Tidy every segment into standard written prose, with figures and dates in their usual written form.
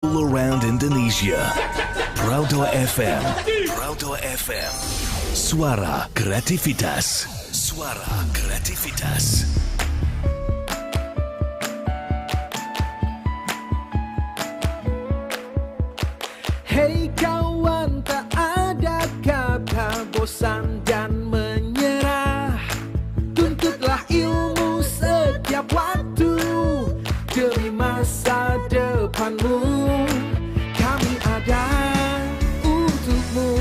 All around Indonesia. Proudto FM. Proudto FM. Suara kreativitas. Suara kreativitas. Hei kawan, tak ada kata bosan dan menyerah. Tuntutlah ilmu setiap waktu demi masa depanmu. Kami ada untukmu,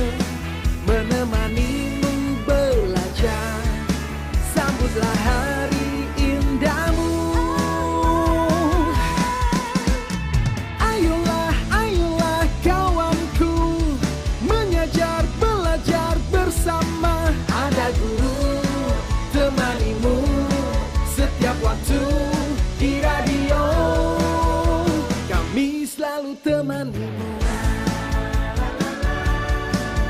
menemanimu belajar. Sambutlah hari indahmu. Ayolah, ayolah kawanku, mengajar, belajar bersama. Ada guru temanimu setiap waktu di radio. Kami selalu temanimu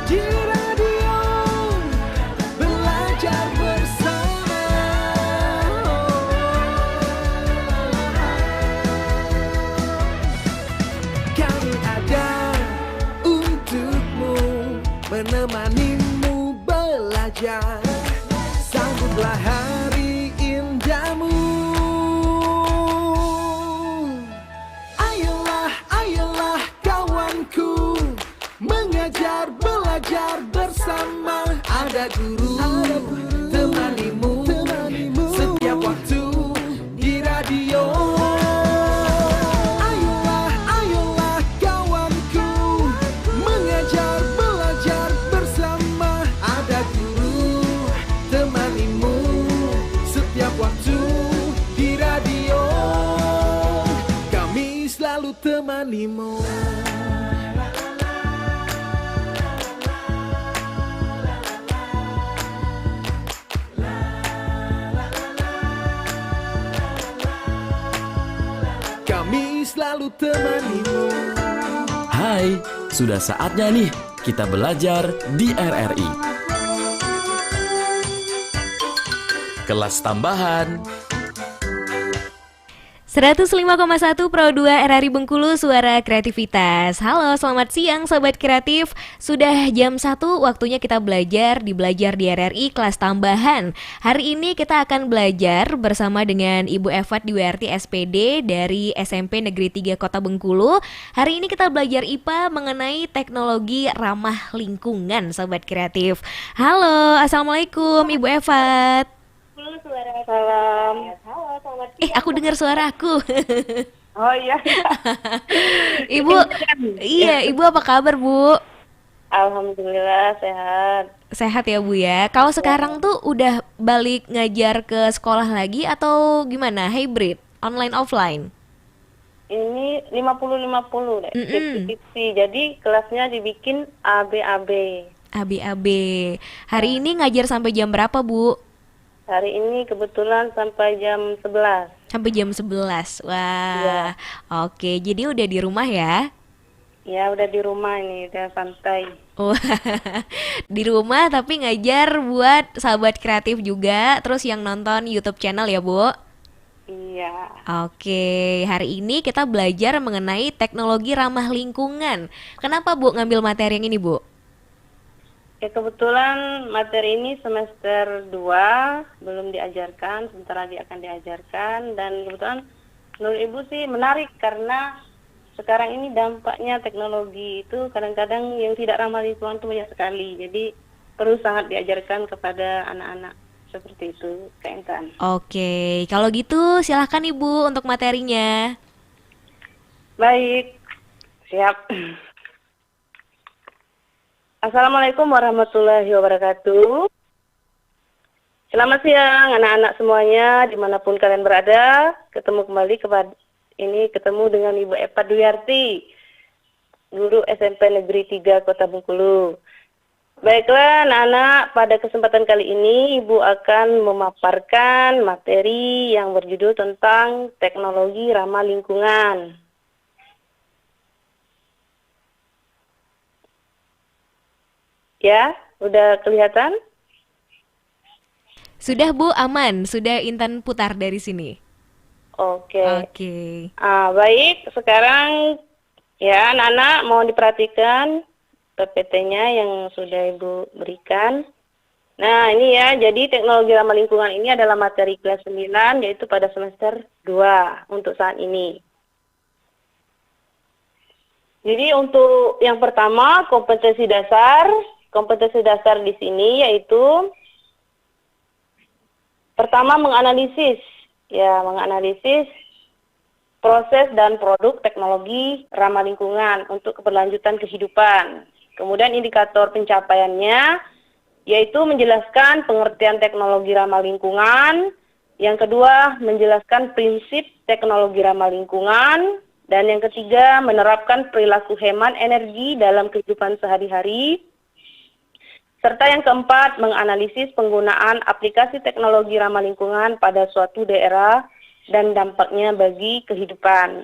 di radio, belajar bersama. Kami ada untukmu, menemanimu belajar. Sambutlah hari indahmu. Ayolah, ayolah kawanku, mengajar, belajar bersama. Ada guru temanimu setiap waktu di radio. Ayolah, ayolah kawanku, mengajar, belajar bersama. Ada guru temanimu setiap waktu di radio. Kami selalu temanimu. Kami selalu temanimu. Hai, sudah saatnya nih kita belajar di RRI. Kelas tambahan. 105,1 Pro 2 RRI Bengkulu, suara kreativitas. Halo, selamat siang Sobat Kreatif. Sudah jam 1, waktunya kita belajar di RRI kelas tambahan. Hari ini kita akan belajar bersama dengan Ibu Evat Dwiarti SPD dari SMP Negeri 3 Kota Bengkulu. Hari ini kita belajar IPA mengenai teknologi ramah lingkungan, Sobat Kreatif. Halo, Assalamualaikum Ibu Evat. Salam. Halo, selamat siang. Aku dengar suaraku. Oh iya. Ibu, iya, Ibu apa kabar, Bu? Alhamdulillah sehat. Sehat ya, Bu ya. Kalau sekarang tuh udah balik ngajar ke sekolah lagi atau gimana? Hybrid, online offline? Ini 50-50 deh. 50-50. Jadi kelasnya dibikin AB-AB. AB-AB. Hari ini ngajar sampai jam berapa, Bu? Hari ini kebetulan sampai jam 11. Sampai jam 11. Wah. Iya. Oke, jadi udah di rumah ya? Ya udah di rumah ini, udah santai. Wah, di rumah tapi ngajar buat sahabat kreatif juga, terus yang nonton YouTube channel ya, Bu? Iya. Oke, hari ini kita belajar mengenai teknologi ramah lingkungan. Kenapa, Bu, ngambil materi yang ini, Bu? Ya kebetulan materi ini semester 2 belum diajarkan, sebentar lagi akan diajarkan. Dan kebetulan menurut Ibu sih menarik karena sekarang ini dampaknya teknologi itu kadang-kadang yang tidak ramah lingkungan itu banyak sekali. Jadi perlu sangat diajarkan kepada anak-anak seperti itu, Kak Intan. Oke, kalau gitu silahkan Ibu untuk materinya. Baik, siap. Assalamualaikum warahmatullahi wabarakatuh. Selamat siang anak-anak semuanya dimanapun kalian berada. Ketemu kembali ketemu dengan Ibu Evat Dwiarti, guru SMP Negeri 3 Kota Bengkulu. Baiklah anak-anak, pada kesempatan kali ini Ibu akan memaparkan materi yang berjudul tentang teknologi ramah lingkungan. Ya, udah kelihatan? Sudah Bu, aman. Sudah Intan putar dari sini. Oke. Oke. Baik, sekarang Ya, anak-anak mau diperhatikan PPT-nya yang sudah Ibu berikan. Nah, ini ya, jadi teknologi ramah lingkungan ini adalah materi kelas 9, yaitu pada semester 2 untuk saat ini. Jadi untuk yang pertama, kompetensi dasar. Kompetensi dasar di sini yaitu pertama menganalisis proses dan produk teknologi ramah lingkungan untuk keberlanjutan kehidupan. Kemudian indikator pencapaiannya yaitu menjelaskan pengertian teknologi ramah lingkungan. Yang kedua, menjelaskan prinsip teknologi ramah lingkungan. Dan yang ketiga, menerapkan perilaku hemat energi dalam kehidupan sehari-hari. Serta yang keempat, menganalisis penggunaan aplikasi teknologi ramah lingkungan pada suatu daerah dan dampaknya bagi kehidupan.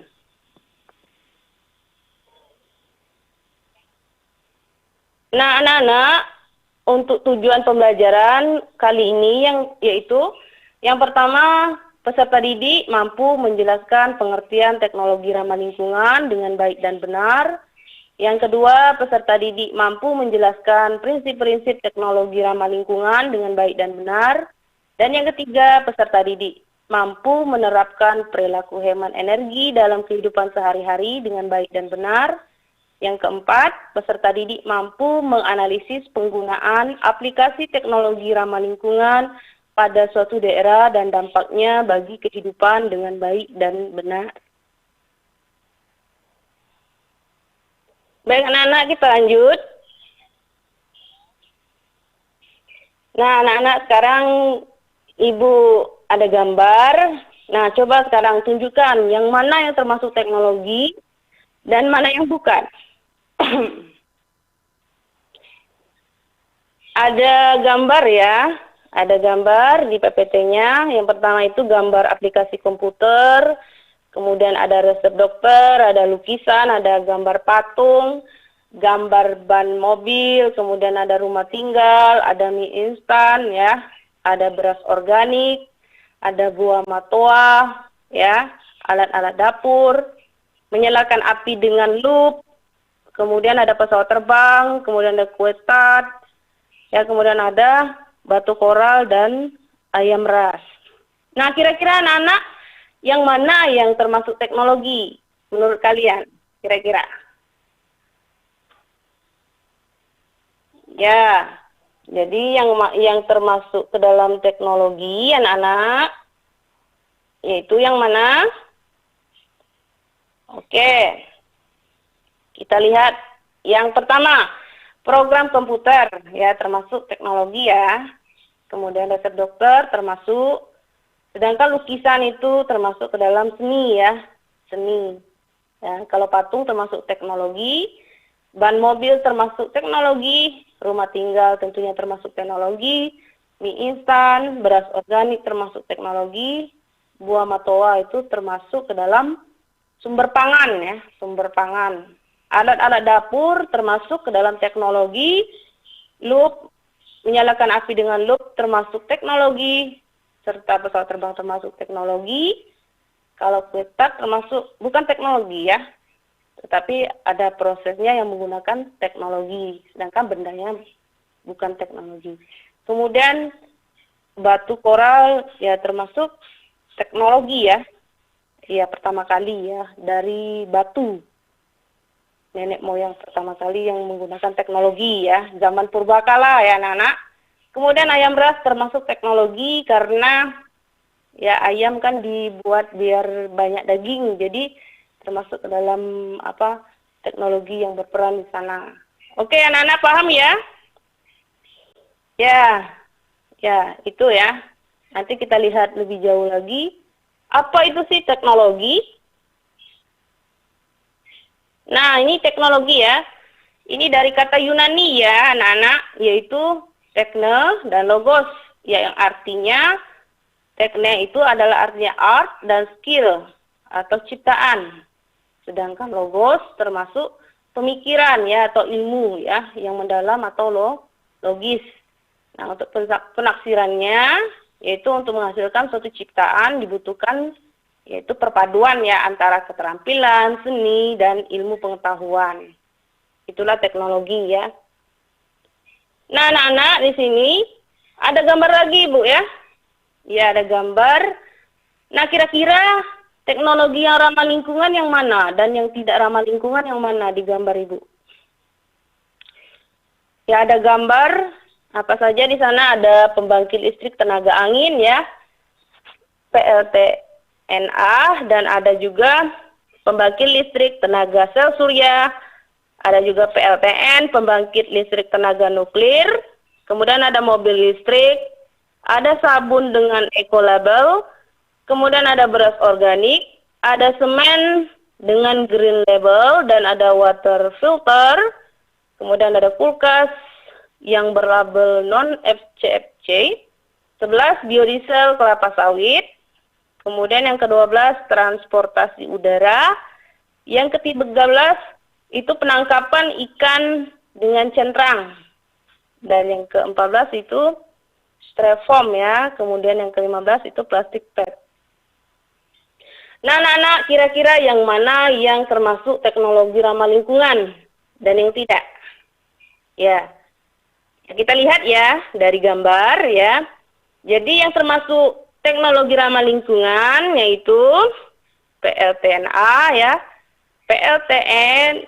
Nah, anak-anak, untuk tujuan pembelajaran kali ini yaitu yang pertama, peserta didik mampu menjelaskan pengertian teknologi ramah lingkungan dengan baik dan benar. Yang kedua, peserta didik mampu menjelaskan prinsip-prinsip teknologi ramah lingkungan dengan baik dan benar. Dan yang ketiga, peserta didik mampu menerapkan perilaku hemat energi dalam kehidupan sehari-hari dengan baik dan benar. Yang keempat, peserta didik mampu menganalisis penggunaan aplikasi teknologi ramah lingkungan pada suatu daerah dan dampaknya bagi kehidupan dengan baik dan benar. Baik anak-anak, kita lanjut. Nah anak-anak, sekarang Ibu ada gambar. Nah coba sekarang tunjukkan yang mana yang termasuk teknologi dan mana yang bukan. Ada gambar ya. Ada gambar di PPT-nya. Yang pertama itu gambar aplikasi komputer, kemudian ada resep dokter, ada lukisan, ada gambar patung, gambar ban mobil, kemudian ada rumah tinggal, ada mie instan ya, ada beras organik, ada buah matoa ya, alat-alat dapur, menyalakan api dengan loop, kemudian ada pesawat terbang, kemudian ada kue tart, ya, kemudian ada batu koral dan ayam ras. Nah, kira-kira anak-anak yang mana yang termasuk teknologi menurut kalian? Kira-kira? Ya, jadi yang termasuk ke dalam teknologi anak-anak yaitu yang mana? Oke. Kita lihat yang pertama, program komputer ya termasuk teknologi ya. Kemudian resep dokter termasuk, sedangkan lukisan itu termasuk ke dalam seni ya, seni. Ya, kalau patung termasuk teknologi, ban mobil termasuk teknologi, rumah tinggal tentunya termasuk teknologi, mie instan, beras organik termasuk teknologi, buah matoa itu termasuk ke dalam sumber pangan ya, sumber pangan. Alat-alat dapur termasuk ke dalam teknologi, loop, menyalakan api dengan loop termasuk teknologi, serta pesawat terbang termasuk teknologi. Kalau kue tart termasuk bukan teknologi ya, tetapi ada prosesnya yang menggunakan teknologi, sedangkan bendanya bukan teknologi. Kemudian batu koral ya termasuk teknologi ya, ya pertama kali ya dari batu. Nenek moyang pertama kali yang menggunakan teknologi ya, zaman purbakala ya anak-anak. Kemudian ayam ras termasuk teknologi karena ya ayam kan dibuat biar banyak daging, jadi termasuk ke dalam teknologi yang berperan di sana. Oke anak-anak paham ya? Ya itu ya. Nanti kita lihat lebih jauh lagi. Apa itu sih teknologi? Nah, ini teknologi ya. Ini dari kata Yunani ya, anak-anak, yaitu tekne dan logos. Ya, yang artinya, tekne itu adalah artinya art dan skill atau ciptaan. Sedangkan logos termasuk pemikiran ya, atau ilmu ya, yang mendalam atau logis. Nah, untuk penaksirannya, yaitu untuk menghasilkan suatu ciptaan dibutuhkan yaitu perpaduan ya antara keterampilan, seni, dan ilmu pengetahuan. Itulah teknologi ya. Nah, anak-anak di sini ada gambar lagi, Bu ya. Ya, ada gambar. Nah, kira-kira teknologi yang ramah lingkungan yang mana dan yang tidak ramah lingkungan yang mana di gambar Ibu? Ya, ada gambar apa saja di sana, ada pembangkit listrik tenaga angin ya, PLTNA, dan ada juga pembangkit listrik tenaga sel surya, ada juga PLTN, pembangkit listrik tenaga nuklir, kemudian ada mobil listrik, ada sabun dengan eco-label, kemudian ada beras organik, ada semen dengan green label, dan ada water filter, kemudian ada kulkas yang berlabel non-FCFC, 11 biodiesel kelapa sawit, kemudian yang ke-12 transportasi udara, yang ke-13 itu penangkapan ikan dengan centrang, dan yang ke-14 itu styrofoam ya, kemudian yang ke-15 itu plastik pet. Nah, anak-anak, kira-kira yang mana yang termasuk teknologi ramah lingkungan dan yang tidak? Ya, kita lihat ya dari gambar ya. Jadi yang termasuk teknologi ramah lingkungan yaitu PLTNA ya, PLTN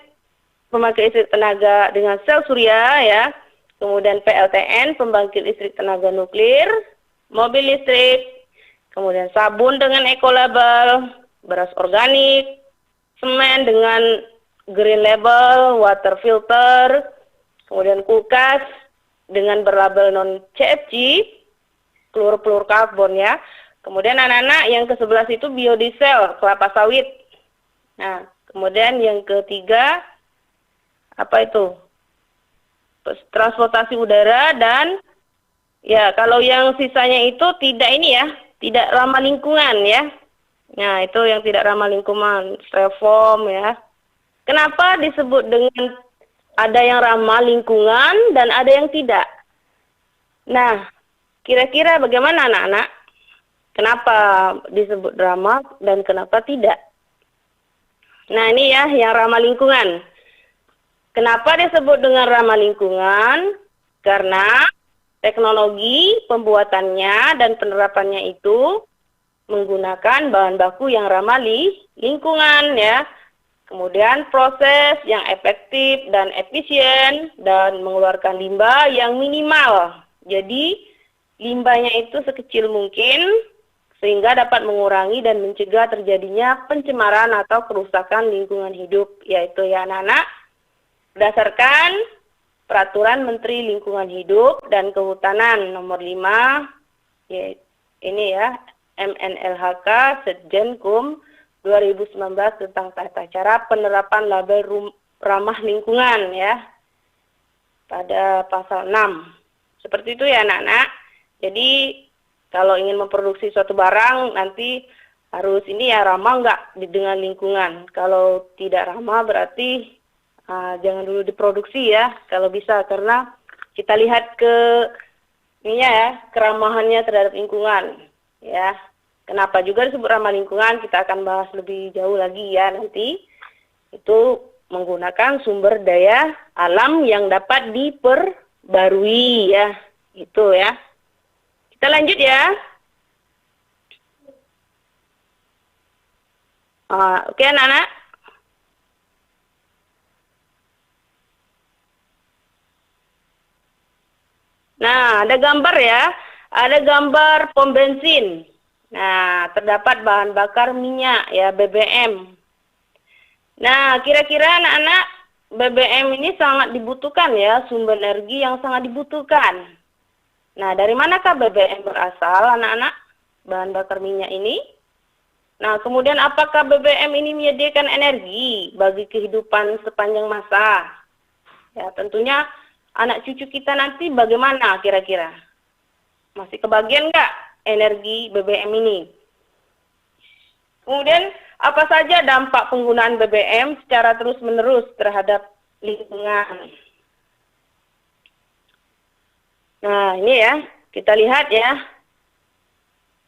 pembangkit listrik tenaga dengan sel surya ya, kemudian PLTN pembangkit listrik tenaga nuklir, mobil listrik, kemudian sabun dengan eco-label, beras organik, semen dengan green label, water filter, kemudian kulkas dengan berlabel non-CFC, fluorokarbon ya. Kemudian anak-anak yang ke-11 itu biodiesel, kelapa sawit. Nah, kemudian yang ketiga, apa itu? Transportasi udara, dan ya kalau yang sisanya itu tidak ini ya, tidak ramah lingkungan ya. Nah, itu yang tidak ramah lingkungan, styrofoam ya. Kenapa disebut dengan ada yang ramah lingkungan dan ada yang tidak? Nah, kira-kira bagaimana anak-anak? Kenapa disebut ramah dan kenapa tidak? Nah, ini ya yang ramah lingkungan. Kenapa disebut dengan ramah lingkungan? Karena teknologi pembuatannya dan penerapannya itu menggunakan bahan baku yang ramah lingkungan ya. Kemudian proses yang efektif dan efisien dan mengeluarkan limbah yang minimal. Jadi limbahnya itu sekecil mungkin sehingga dapat mengurangi dan mencegah terjadinya pencemaran atau kerusakan lingkungan hidup, yaitu ya anak-anak berdasarkan Peraturan Menteri Lingkungan Hidup dan Kehutanan nomor 5 ya, ini ya MNLHK Setjenkum 2019 tentang tata cara penerapan label ramah lingkungan ya pada pasal 6. Seperti itu ya anak-anak. Jadi kalau ingin memproduksi suatu barang nanti harus ini ya ramah enggak dengan lingkungan. Kalau tidak ramah berarti jangan dulu diproduksi ya kalau bisa, karena kita lihat ke ini ya keramahannya terhadap lingkungan ya. Kenapa juga disebut ramah lingkungan, kita akan bahas lebih jauh lagi ya nanti. Itu menggunakan sumber daya alam yang dapat diperbarui ya. Itu ya. Kita lanjut ya. Oke anak-anak. Nah, ada gambar ya. Ada gambar pom bensin. Nah, terdapat bahan bakar minyak ya, BBM. Nah, kira-kira anak-anak BBM ini sangat dibutuhkan ya, sumber energi yang sangat dibutuhkan. Nah, dari manakah BBM berasal anak-anak? Bahan bakar minyak ini. Nah, kemudian apakah BBM ini menyediakan energi bagi kehidupan sepanjang masa? Ya, tentunya anak cucu kita nanti bagaimana kira-kira? Masih kebagian nggak energi BBM ini? Kemudian apa saja dampak penggunaan BBM secara terus-menerus terhadap lingkungan? Nah, ini ya, kita lihat ya.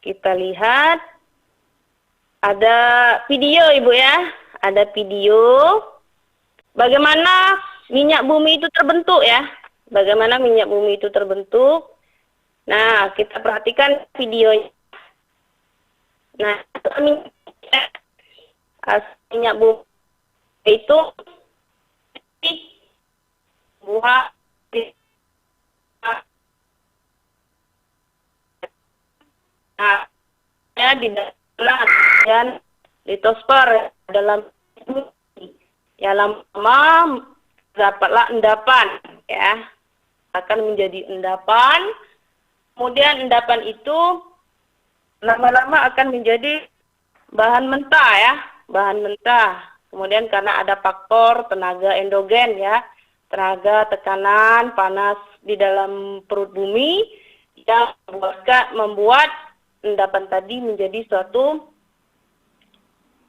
Kita lihat Ada video Ibu ya, ada video bagaimana minyak bumi itu terbentuk ya. Bagaimana minyak bumi itu terbentuk. Nah, kita perhatikan videonya. Nah, minyak bumi itu buah di dalam dan litosfer dalam ya lama dapatlah endapan ya, akan menjadi endapan. Kemudian endapan itu lama-lama akan menjadi bahan mentah ya, bahan mentah. Kemudian karena ada faktor tenaga endogen ya, tenaga tekanan panas di dalam perut bumi yang membuat endapan tadi menjadi suatu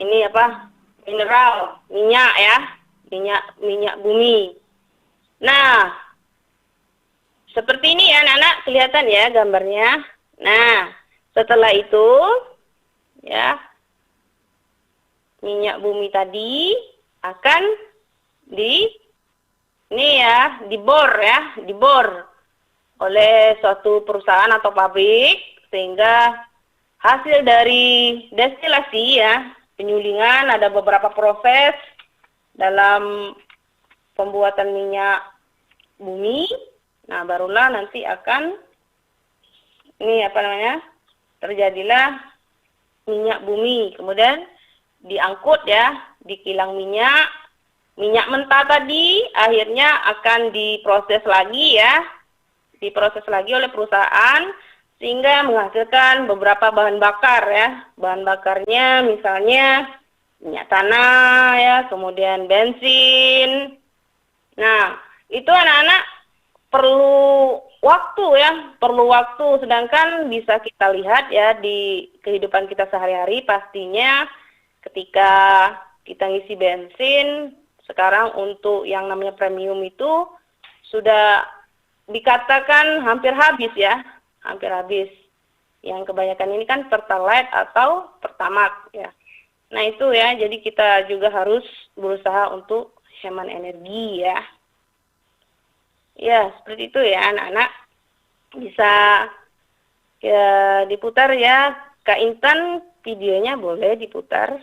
mineral, minyak ya, minyak bumi. Nah, seperti ini ya anak-anak, kelihatan ya gambarnya. Nah, setelah itu ya minyak bumi tadi akan dibor oleh suatu perusahaan atau pabrik, sehingga hasil dari destilasi ya, penyulingan, ada beberapa proses dalam pembuatan minyak bumi. Nah, barulah nanti akan terjadilah minyak bumi. Kemudian diangkut ya di kilang minyak. Minyak mentah tadi akhirnya akan diproses lagi ya, diproses lagi oleh perusahaan sehingga menghasilkan beberapa bahan bakar ya. Bahan bakarnya misalnya minyak tanah ya, kemudian bensin. Nah, itu anak-anak perlu waktu ya, perlu waktu. Sedangkan bisa kita lihat ya di kehidupan kita sehari-hari, pastinya ketika kita ngisi bensin, sekarang untuk yang namanya premium itu sudah dikatakan hampir habis ya, hampir habis. Yang kebanyakan ini kan Pertalite atau Pertamax ya. Nah itu ya, jadi kita juga harus berusaha untuk hemat energi ya. Ya, seperti itu ya anak-anak. Bisa ya diputar ya. Kak Intan, videonya boleh diputar.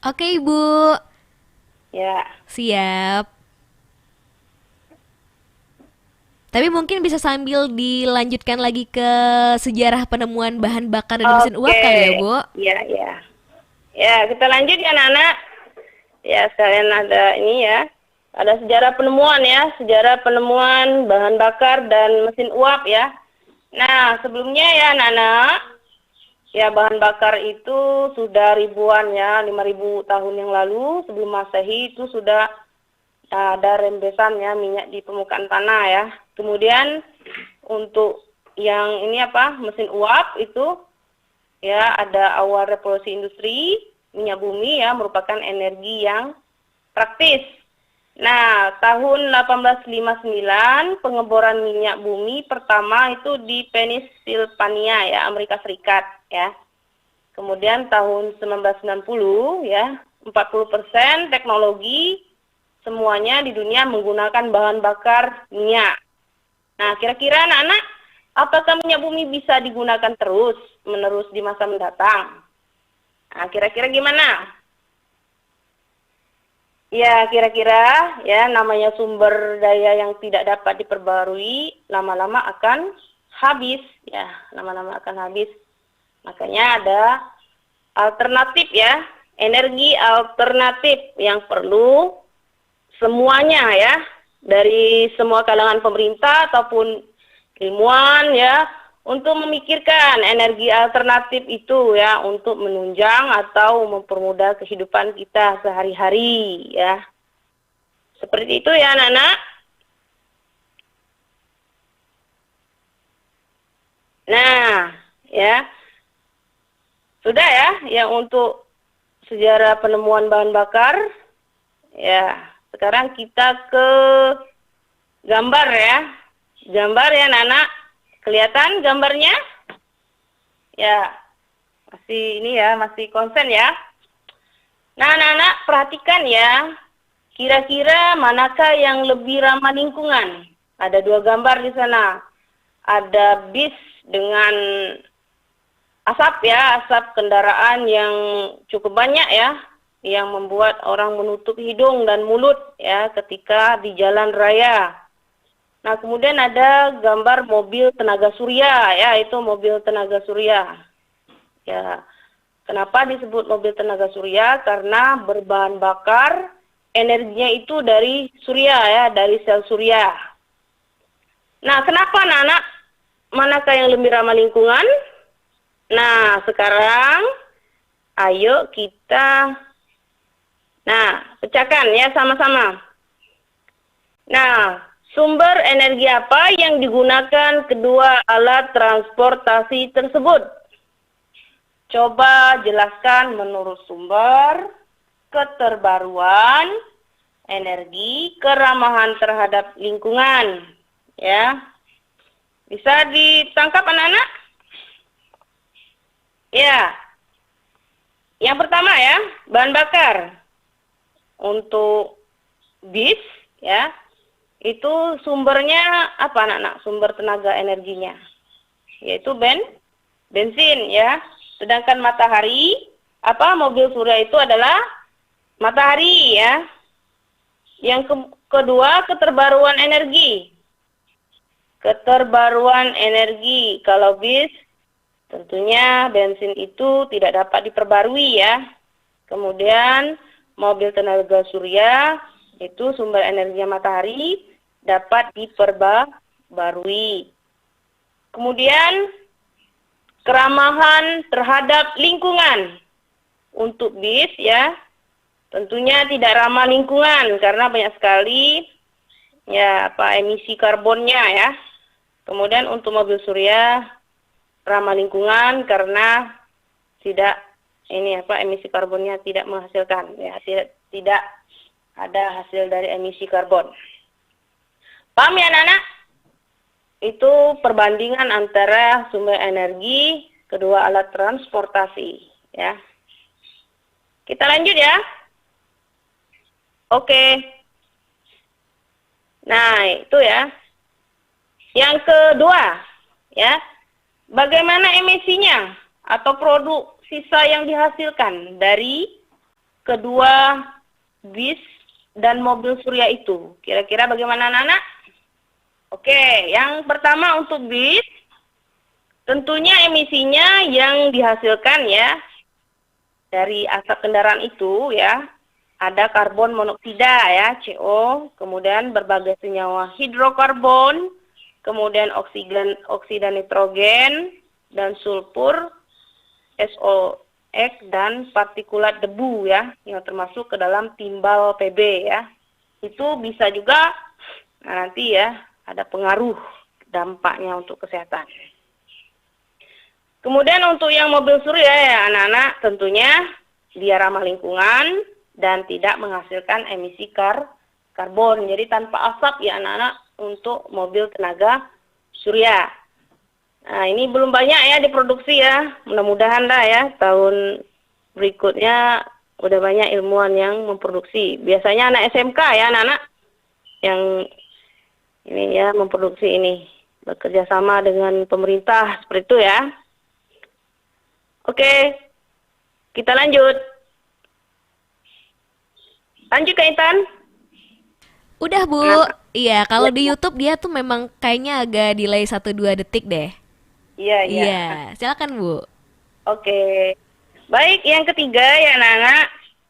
Oke Ibu. Ya. Siap. Tapi mungkin bisa sambil dilanjutkan lagi ke sejarah penemuan bahan bakar dan mesin uap kali ya Bu? Iya, iya. Ya, kita lanjut ya anak-anak. Ya, sekalian ada ini ya. Ada sejarah penemuan ya, sejarah penemuan bahan bakar dan mesin uap ya. Nah, sebelumnya ya anak-anak, ya bahan bakar itu sudah ribuan ya, 5.000 tahun yang lalu sebelum Masehi itu sudah ada rembesan ya minyak di permukaan tanah ya. Kemudian untuk yang ini mesin uap itu ya ada awal revolusi industri, minyak bumi ya merupakan energi yang praktis. Nah, tahun 1859 pengeboran minyak bumi pertama itu di Pennsylvania ya, Amerika Serikat ya. Kemudian tahun 1990 ya, 40% teknologi semuanya di dunia menggunakan bahan bakar minyak. Nah, kira-kira anak-anak, apakah minyak bumi bisa digunakan terus-menerus di masa mendatang? Nah, kira-kira gimana? Ya, kira-kira ya namanya sumber daya yang tidak dapat diperbarui lama-lama akan habis ya, lama-lama akan habis. Makanya ada alternatif ya, energi alternatif yang perlu semuanya ya, dari semua kalangan pemerintah ataupun ilmuwan ya, untuk memikirkan energi alternatif itu ya, untuk menunjang atau mempermudah kehidupan kita sehari-hari ya. Seperti itu ya anak-anak. Nah, ya. Sudah ya untuk sejarah penemuan bahan bakar. Ya. Sekarang kita ke gambar ya. Gambar ya anak-anak. Kelihatan gambarnya? Ya. Masih ini ya, masih konsen ya. Nah, anak-anak perhatikan ya. Kira-kira manakah yang lebih ramah lingkungan? Ada 2 gambar di sana. Ada bis dengan asap ya, asap kendaraan yang cukup banyak ya, yang membuat orang menutup hidung dan mulut ya ketika di jalan raya. Nah, kemudian ada gambar mobil tenaga surya ya, itu mobil tenaga surya. Ya, kenapa disebut mobil tenaga surya? Karena berbahan bakar energinya itu dari surya ya, dari sel surya. Nah, kenapa anak-anak? Manakah yang lebih ramah lingkungan? Nah, sekarang ayo kita pecahkan ya sama-sama. Nah, sumber energi apa yang digunakan kedua alat transportasi tersebut? Coba jelaskan menurut sumber, keterbaruan, energi, keramahan terhadap lingkungan. Ya. Bisa ditangkap anak-anak? Ya. Yang pertama ya, bahan bakar. Untuk bis ya, itu sumbernya apa anak-anak? Sumber tenaga energinya. Yaitu bensin ya. Sedangkan matahari, mobil surya itu adalah matahari ya. Yang kedua, keterbaruan energi. Keterbaruan energi. Kalau bis, tentunya bensin itu tidak dapat diperbarui ya. Kemudian mobil tenaga surya itu sumber energinya matahari dapat diperbarui. Kemudian keramahan terhadap lingkungan. Untuk bis ya, tentunya tidak ramah lingkungan karena banyak sekali ya emisi karbonnya ya. Kemudian untuk mobil surya ramah lingkungan karena emisi karbonnya tidak menghasilkan ya, tidak ada hasil dari emisi karbon. Paham ya anak-anak? Itu perbandingan antara sumber energi kedua alat transportasi ya. Kita lanjut ya. Oke. Nah, itu ya. Yang kedua, ya. Bagaimana emisinya atau produk sisa yang dihasilkan dari kedua bis dan mobil surya itu? Kira-kira bagaimana anak-anak? Oke, yang pertama untuk bis, tentunya emisinya yang dihasilkan ya dari asap kendaraan itu ya, ada karbon monoksida ya, CO, kemudian berbagai senyawa hidrokarbon, kemudian oksida nitrogen dan sulfur, SOx dan partikulat debu ya, yang termasuk ke dalam timbal PB ya. Itu bisa juga nanti ya ada pengaruh dampaknya untuk kesehatan. Kemudian untuk yang mobil surya ya anak-anak, tentunya dia ramah lingkungan dan tidak menghasilkan emisi karbon. Jadi tanpa asap ya anak-anak untuk mobil tenaga surya. Nah, ini belum banyak ya diproduksi ya. Mudah-mudahan dah ya tahun berikutnya udah banyak ilmuwan yang memproduksi. Biasanya anak SMK ya anak-anak yang ini ya memproduksi ini. Bekerja sama dengan pemerintah seperti itu ya. Oke, kita lanjut. Lanjut Kak Intan. Udah Bu. Iya, kalau di YouTube dia tuh memang kayaknya agak delay 1-2 detik deh. Iya. Silakan Bu. Oke. Baik, yang ketiga ya anak-anak.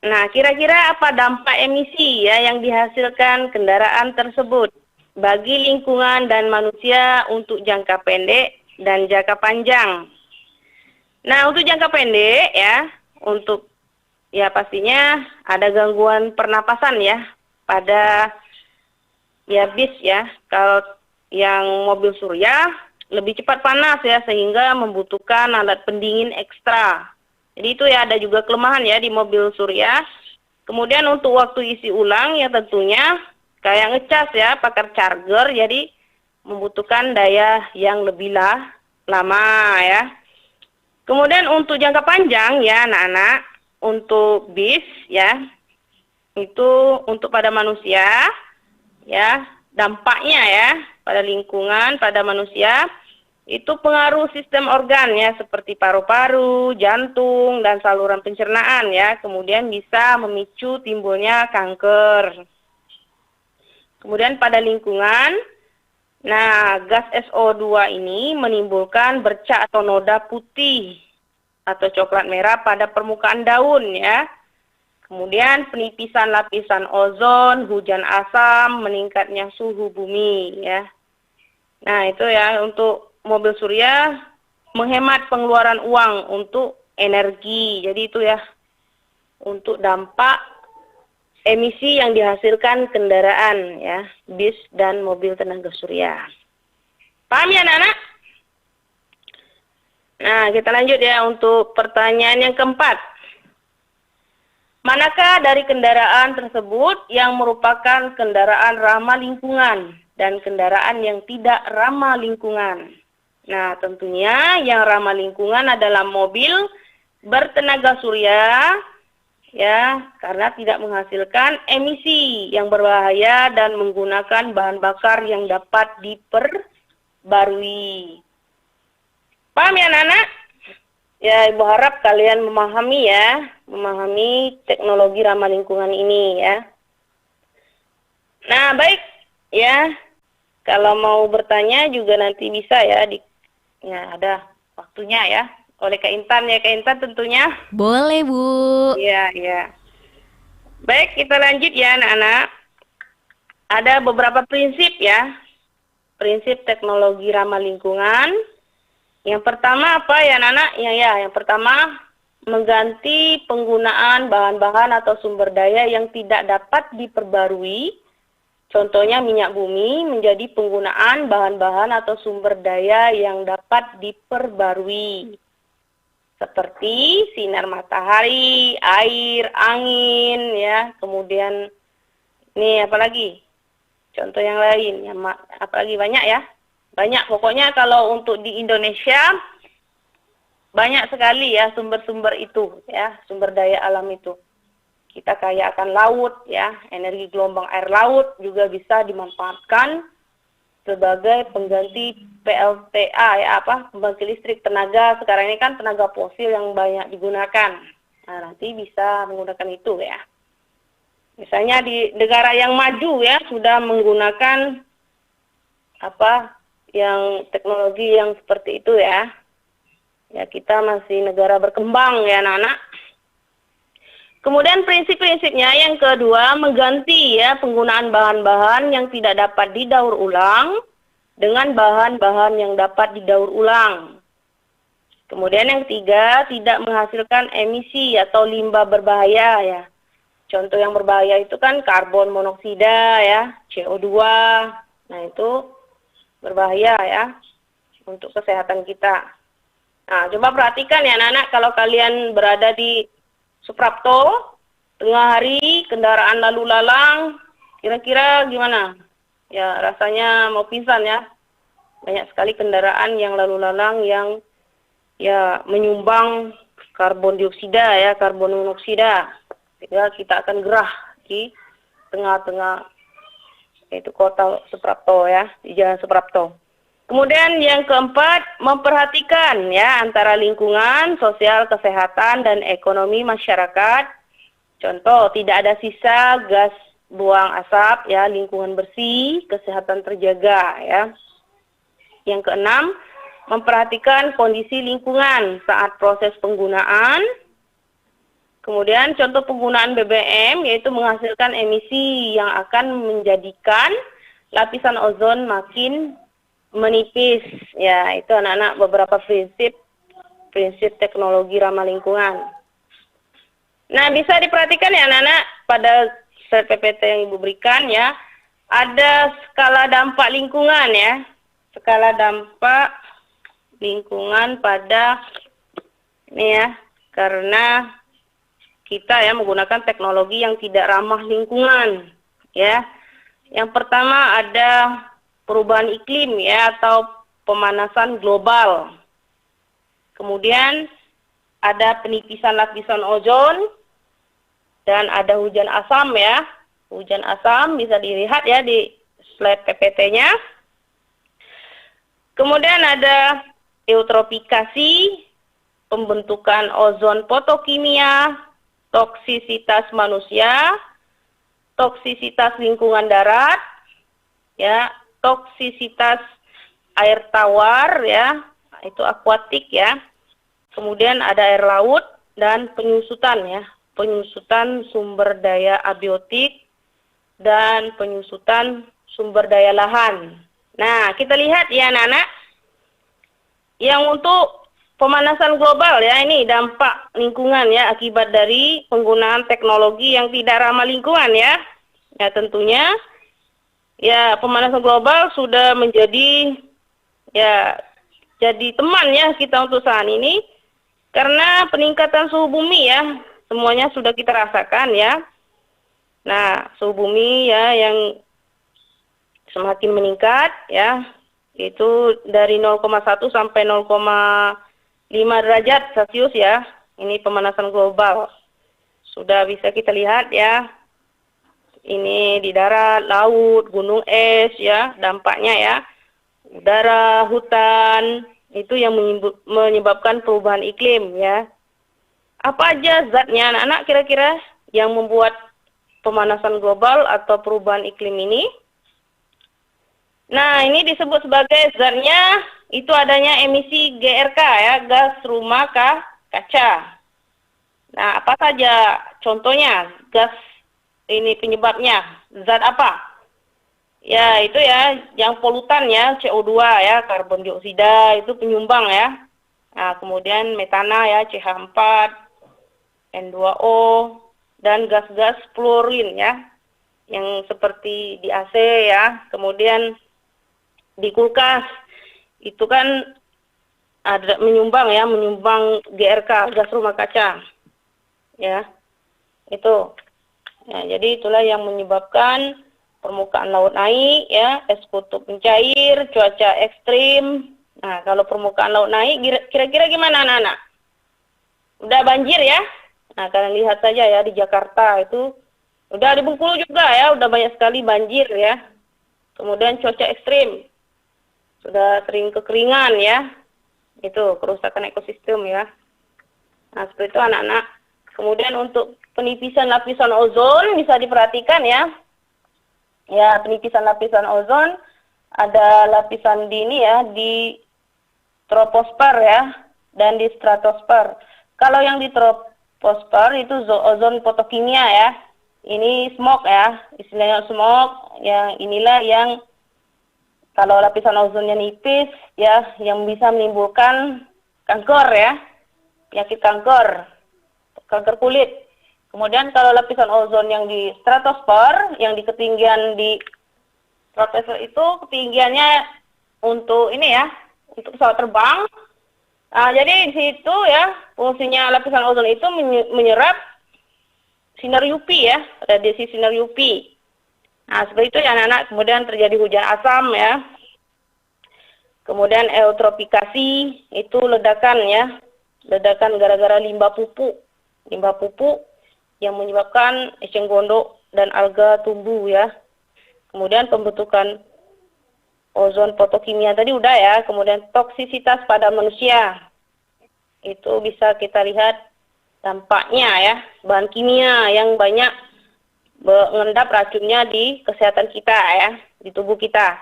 Nah, kira-kira apa dampak emisi ya yang dihasilkan kendaraan tersebut bagi lingkungan dan manusia untuk jangka pendek dan jangka panjang? Nah, untuk jangka pendek ya, untuk ya pastinya ada gangguan pernapasan ya pada ya bis ya. Kalau yang mobil surya lebih cepat panas ya sehingga membutuhkan alat pendingin ekstra. Jadi itu ya ada juga kelemahan ya di mobil surya. Kemudian untuk waktu isi ulang ya tentunya kayak ngecas ya pakai charger, jadi membutuhkan daya yang lebih lama ya. Kemudian untuk jangka panjang ya anak-anak, untuk bis ya, itu untuk pada manusia ya, dampaknya ya pada lingkungan, pada manusia, itu pengaruh sistem organ ya, seperti paru-paru, jantung, dan saluran pencernaan ya. Kemudian bisa memicu timbulnya kanker. Kemudian pada lingkungan, nah gas SO2 ini menimbulkan bercak atau noda putih atau coklat merah pada permukaan daun ya. Kemudian penipisan lapisan ozon, hujan asam, meningkatnya suhu bumi ya. Nah itu ya, untuk mobil surya menghemat pengeluaran uang untuk energi. Jadi itu ya, untuk dampak emisi yang dihasilkan kendaraan ya, bis dan mobil tenaga surya. Paham ya anak-anak? Nah kita lanjut ya untuk pertanyaan yang keempat. Manakah dari kendaraan tersebut yang merupakan kendaraan ramah lingkungan dan kendaraan yang tidak ramah lingkungan? Nah, tentunya yang ramah lingkungan adalah mobil bertenaga surya, ya, karena tidak menghasilkan emisi yang berbahaya dan menggunakan bahan bakar yang dapat diperbarui. Paham ya anak-anak? Ya, Ibu harap kalian memahami ya, memahami teknologi ramah lingkungan ini ya. Nah, baik ya. Kalau mau bertanya juga nanti bisa ya, ya ada waktunya ya. Oleh Kak Intan ya, Kak Intan tentunya. Boleh, Bu. Iya, iya. Baik, kita lanjut ya anak-anak. Ada beberapa prinsip ya. Prinsip teknologi ramah lingkungan. Yang pertama apa ya anak-anak? Yang pertama mengganti penggunaan bahan-bahan atau sumber daya yang tidak dapat diperbarui. Contohnya minyak bumi menjadi penggunaan bahan-bahan atau sumber daya yang dapat diperbarui. Seperti sinar matahari, air, angin ya. Kemudian ini apalagi? Contoh yang lain, apalagi banyak ya. Banyak, pokoknya kalau untuk di Indonesia banyak sekali ya sumber-sumber itu ya, sumber daya alam itu. Kita kaya akan laut ya, energi gelombang air laut juga bisa dimanfaatkan sebagai pengganti PLTA ya, pembangkit listrik tenaga. Sekarang ini kan tenaga fosil yang banyak digunakan. Nah, nanti bisa menggunakan itu ya. Misalnya di negara yang maju ya sudah menggunakan yang teknologi yang seperti itu ya. Ya, kita masih negara berkembang ya anak-anak. Kemudian prinsip-prinsipnya yang kedua, mengganti ya penggunaan bahan-bahan yang tidak dapat didaur ulang dengan bahan-bahan yang dapat didaur ulang. Kemudian yang ketiga, tidak menghasilkan emisi atau limbah berbahaya ya. Contoh yang berbahaya itu kan karbon monoksida ya, CO2. Nah, itu berbahaya ya untuk kesehatan kita. Nah, coba perhatikan ya anak-anak, kalau kalian berada di Suprapto, tengah hari, kendaraan lalu lalang, kira-kira gimana? Ya, rasanya mau pingsan ya. Banyak sekali kendaraan yang lalu lalang yang ya menyumbang karbon dioksida ya, karbon monoksida. Sehingga kita akan gerah di tengah-tengah itu kota Suprapto ya, di Jalan Suprapto. Kemudian yang keempat, memperhatikan ya antara lingkungan, sosial, kesehatan, dan ekonomi masyarakat. Contoh, tidak ada sisa gas buang asap ya, lingkungan bersih, kesehatan terjaga ya. Yang keenam, memperhatikan kondisi lingkungan saat proses penggunaan. Kemudian contoh penggunaan BBM yaitu menghasilkan emisi yang akan menjadikan lapisan ozon makin menipis. Ya, itu anak-anak beberapa prinsip teknologi ramah lingkungan. Nah, bisa diperhatikan ya anak-anak pada slide PPT yang Ibu berikan ya. Ada skala dampak lingkungan ya. Skala dampak lingkungan pada ini ya, karena kita ya menggunakan teknologi yang tidak ramah lingkungan ya. Yang pertama ada perubahan iklim ya atau pemanasan global. Kemudian ada penipisan lapisan ozon, dan ada hujan asam ya. Hujan asam bisa dilihat ya di slide PPT-nya. Kemudian ada eutrofikasi, pembentukan ozon fotokimia, toksisitas manusia, toksisitas lingkungan darat, ya, toksisitas air tawar ya, itu akuatik ya. Kemudian ada air laut dan penyusutan ya, penyusutan sumber daya abiotik dan penyusutan sumber daya lahan. Nah, kita lihat ya anak-anak, yang untuk pemanasan global ya, ini dampak lingkungan ya akibat dari penggunaan teknologi yang tidak ramah lingkungan ya. Ya tentunya ya pemanasan global sudah menjadi ya jadi teman ya kita untuk saat ini, karena peningkatan suhu bumi ya, semuanya sudah kita rasakan ya. Nah, suhu bumi ya yang semakin meningkat ya, itu dari 0,1 sampai 0,5 derajat Celcius ya. Ini pemanasan global. Sudah bisa kita lihat ya. Ini di darat, laut, gunung es ya, dampaknya ya. Udara, hutan, itu yang menyebabkan perubahan iklim ya. Apa aja zatnya anak-anak kira-kira yang membuat pemanasan global atau perubahan iklim ini? Nah, ini disebut sebagai zatnya itu adanya emisi GRK ya, gas rumah kaca. Nah, apa saja contohnya gas ini penyebabnya? Zat apa? Ya, itu ya yang polutan ya, CO2 ya, karbon dioksida itu penyumbang ya. Nah, kemudian metana ya, CH4, N2O, dan gas-gas fluorin ya, yang seperti di AC ya, kemudian di kulkas itu kan ada menyumbang GRK, gas rumah kaca ya, itu ya, jadi itulah yang menyebabkan permukaan laut naik ya, es kutub mencair, cuaca ekstrim. Nah, kalau permukaan laut naik kira-kira gimana anak-anak? Udah banjir ya. Nah, kalian lihat saja ya di Jakarta itu, udah di Bengkulu juga ya, udah banyak sekali banjir ya. Kemudian cuaca ekstrim, sudah sering kekeringan ya, itu kerusakan ekosistem ya. Nah, seperti itu anak-anak. Kemudian untuk penipisan lapisan ozon bisa diperhatikan ya. Ya, penipisan lapisan ozon ada lapisan dini ya di troposfer ya dan di stratosfer. Kalau yang di troposfer itu ozon fotokimia ya. Ini smog ya, istilahnya smog. Yang inilah yang kalau lapisan ozonnya nipis ya, yang bisa menimbulkan kanker ya, penyakit kanker kulit. Kemudian kalau lapisan ozon yang di stratosfer, yang di ketinggian di stratosfer itu ketinggiannya untuk ini ya, untuk pesawat terbang. Nah, jadi di situ ya fungsinya lapisan ozon itu menyerap sinar UV ya, radiasi sinar UV. Nah, seperti itu ya anak-anak. Kemudian terjadi hujan asam ya. Kemudian eutrofikasi, itu ledakan ya. Ledakan gara-gara limbah pupuk. Limbah pupuk yang menyebabkan eceng gondok dan alga tumbuh ya. Kemudian pembentukan ozon fotokimia tadi udah ya. Kemudian toksisitas pada manusia. Itu bisa kita lihat dampaknya ya. Bahan kimia yang banyak mengendap racunnya di kesehatan kita ya, di tubuh kita.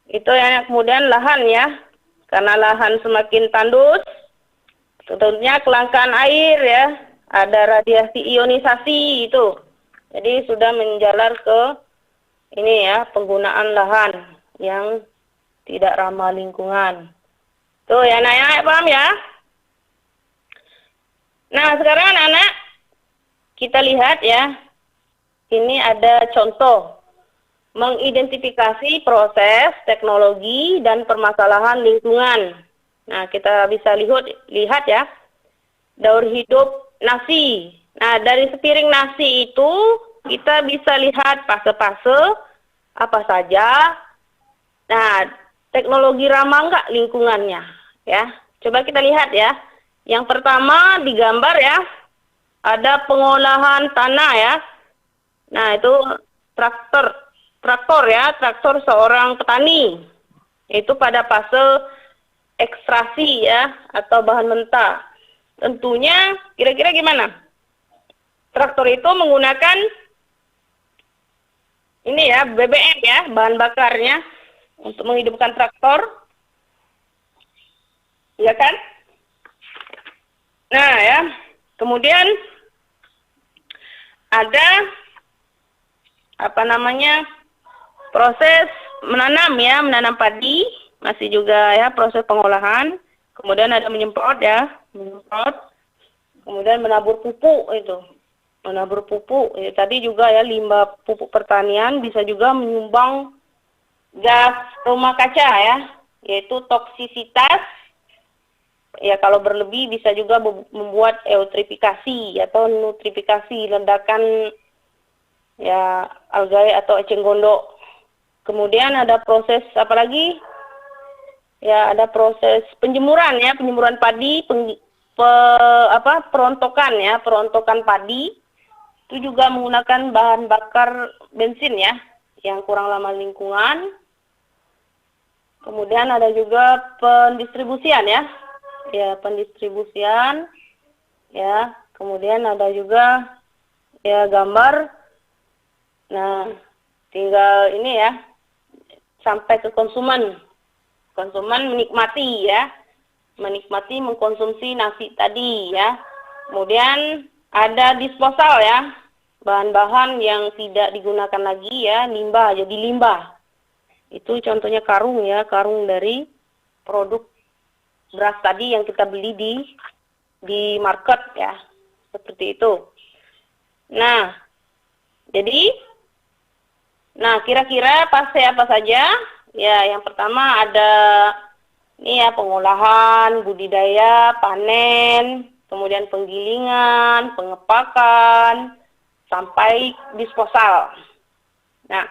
Itu ya. Kemudian lahan ya, karena lahan semakin tandus, tentunya kelangkaan air ya, ada radiasi ionisasi itu. Jadi sudah menjalar ke ini ya, penggunaan lahan yang tidak ramah lingkungan. Tuh ya anak-anak, paham ya? Nah, sekarang anak-anak kita lihat ya, ini ada contoh mengidentifikasi proses, teknologi, dan permasalahan lingkungan. Nah, kita bisa lihat ya, daur hidup nasi. Nah, dari sepiring nasi itu kita bisa lihat fase-fase apa saja. Nah, teknologi ramah nggak lingkungannya ya. Coba kita lihat ya. Yang pertama digambar ya, ada pengolahan tanah ya. Nah, itu traktor ya, traktor seorang petani. Itu pada fase ekstraksi ya, atau bahan mentah. Tentunya kira-kira gimana? Traktor itu menggunakan ini ya, BBM ya, bahan bakarnya untuk menghidupkan traktor. Ya kan? Nah ya, kemudian ada proses menanam ya, menanam padi, masih juga ya proses pengolahan. Kemudian ada menyemprot ya, kemudian menabur pupuk itu. Menabur pupuk, ya, tadi juga ya limbah pupuk pertanian bisa juga menyumbang gas rumah kaca ya, yaitu toksisitas. Ya kalau berlebih bisa juga membuat eutrifikasi atau nutrifikasi, ledakan ya algae atau eceng gondok. Kemudian ada proses apa lagi? Ya ada proses penjemuran ya, penjemuran padi, perontokan ya, perontokan padi. Itu juga menggunakan bahan bakar bensin ya, yang kurang ramah lingkungan. Kemudian ada juga pendistribusian ya. Ya, pendistribusian. Ya, kemudian ada juga ya gambar. Nah, tinggal ini ya, sampai ke konsumen. Konsumen menikmati ya. Menikmati mengkonsumsi nasi tadi ya. Kemudian ada disposal ya, bahan-bahan yang tidak digunakan lagi ya, limbah, jadi limbah. Itu contohnya karung ya, karung dari produk beras tadi yang kita beli di market ya, seperti itu. Nah, jadi, kira-kira fase apa saja? Ya, yang pertama ada ini ya, pengolahan, budidaya, panen, kemudian penggilingan, pengepakan, sampai disposal. Nah,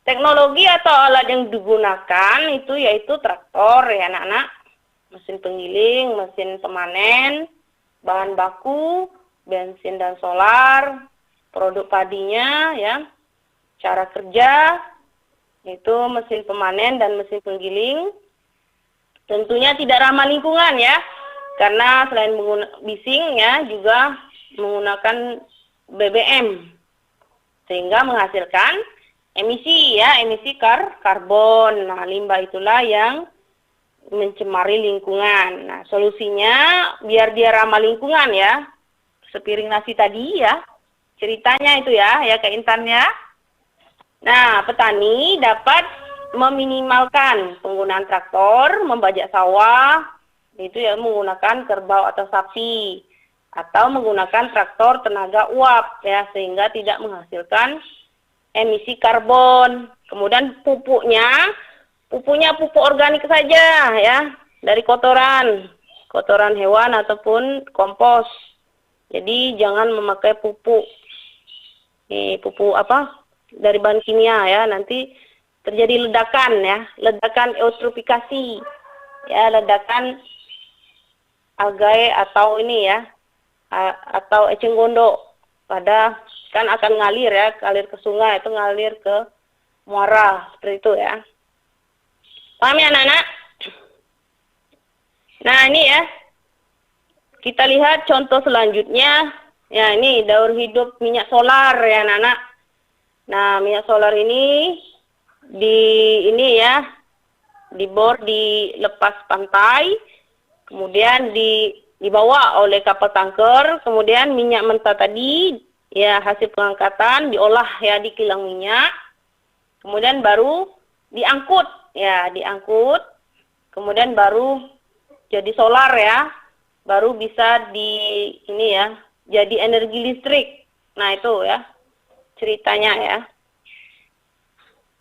teknologi atau alat yang digunakan itu yaitu traktor ya anak-anak, mesin penggiling, mesin pemanen, bahan baku, bensin dan solar, produk padinya ya, cara kerja, itu mesin pemanen dan mesin penggiling. Tentunya tidak ramah lingkungan ya, karena selain bising ya juga menggunakan BBM sehingga menghasilkan emisi ya, emisi karbon. Nah, limbah itulah yang mencemari lingkungan. Nah, solusinya biar dia ramah lingkungan ya, sepiring nasi tadi ya, ceritanya itu ya keintannya. Nah, petani dapat meminimalkan penggunaan traktor, membajak sawah, itu ya menggunakan kerbau atau sapi, atau menggunakan traktor tenaga uap ya, sehingga tidak menghasilkan emisi karbon. Kemudian pupuknya pupuk organik saja ya, dari kotoran hewan ataupun kompos. Jadi jangan memakai pupuk dari bahan kimia ya, nanti terjadi ledakan ya, ledakan eutrofikasi ya, ledakan algae atau ini ya, atau eceng gondok, kan akan ngalir ya, ngalir ke sungai, itu ngalir ke muara, seperti itu ya. Paham ya anak-anak? Nah ini ya, kita lihat contoh selanjutnya, ya ini daur hidup minyak solar ya anak-anak. Nah minyak solar ini dibor di lepas pantai, kemudian dibawa oleh kapal tanker, kemudian minyak mentah tadi ya hasil pengangkatan diolah ya di kilang minyak, kemudian baru diangkut, kemudian baru jadi solar ya, baru bisa jadi energi listrik. Nah itu ya ceritanya ya.